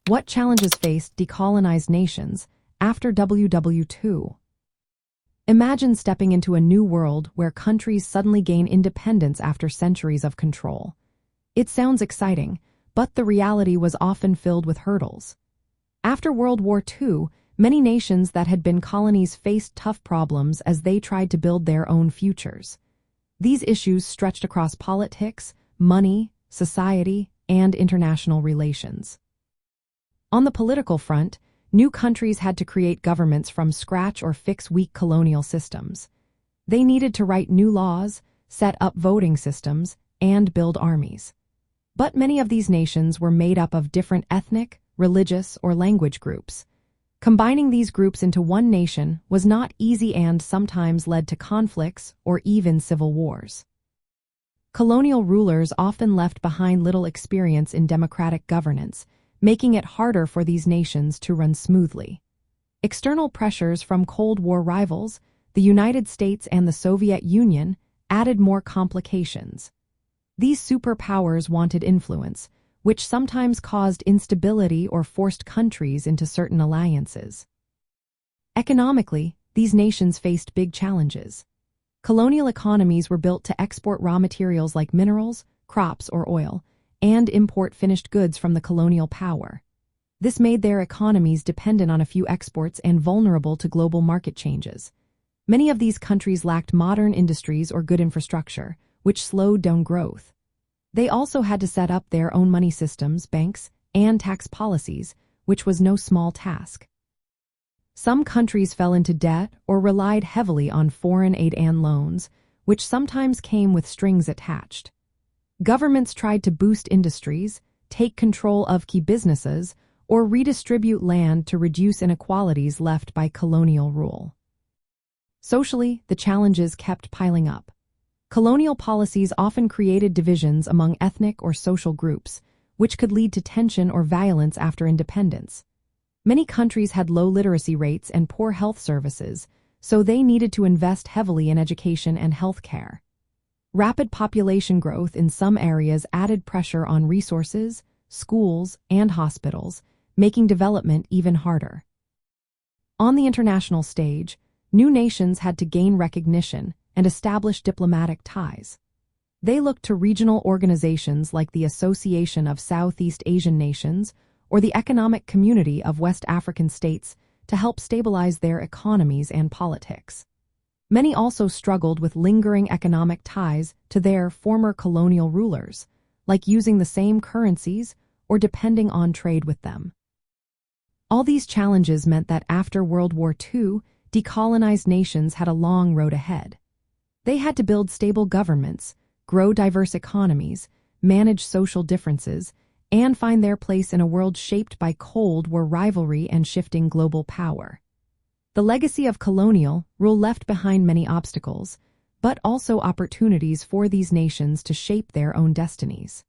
What challenges faced decolonized nations after WWII? Imagine stepping into a new world where countries suddenly gain independence after centuries of control. It sounds exciting, but the reality was often filled with hurdles. After World War II, many nations that had been colonies faced tough problems as they tried to build their own futures. These issues stretched across politics, money, society, and international relations. On the political front, new countries had to create governments from scratch or fix weak colonial systems. They needed to write new laws, set up voting systems, and build armies. But many of these nations were made up of different ethnic, religious, or language groups. Combining these groups into one nation was not easy and sometimes led to conflicts or even civil wars. Colonial rulers often left behind little experience in democratic governance, making it harder for these nations to run smoothly. External pressures from Cold War rivals, the United States and the Soviet Union, added more complications. These superpowers wanted influence, which sometimes caused instability or forced countries into certain alliances. Economically, these nations faced big challenges. Colonial economies were built to export raw materials like minerals, crops, or oil, and import finished goods from the colonial power. This made their economies dependent on a few exports and vulnerable to global market changes. Many of these countries lacked modern industries or good infrastructure, which slowed down growth. They also had to set up their own money systems, banks, and tax policies, which was no small task. Some countries fell into debt or relied heavily on foreign aid and loans, which sometimes came with strings attached. Governments tried to boost industries, take control of key businesses, or redistribute land to reduce inequalities left by colonial rule. Socially, the challenges kept piling up. Colonial policies often created divisions among ethnic or social groups, which could lead to tension or violence after independence. Many countries had low literacy rates and poor health services, so they needed to invest heavily in education and health care. Rapid population growth in some areas added pressure on resources, schools, and hospitals, making development even harder. On the international stage, new nations had to gain recognition and establish diplomatic ties. They looked to regional organizations like the Association of Southeast Asian Nations or the Economic Community of West African States to help stabilize their economies and politics. Many also struggled with lingering economic ties to their former colonial rulers, like using the same currencies or depending on trade with them. All these challenges meant that after World War II, decolonized nations had a long road ahead. They had to build stable governments, grow diverse economies, manage social differences, and find their place in a world shaped by Cold War rivalry and shifting global power. The legacy of colonial rule left behind many obstacles, but also opportunities for these nations to shape their own destinies.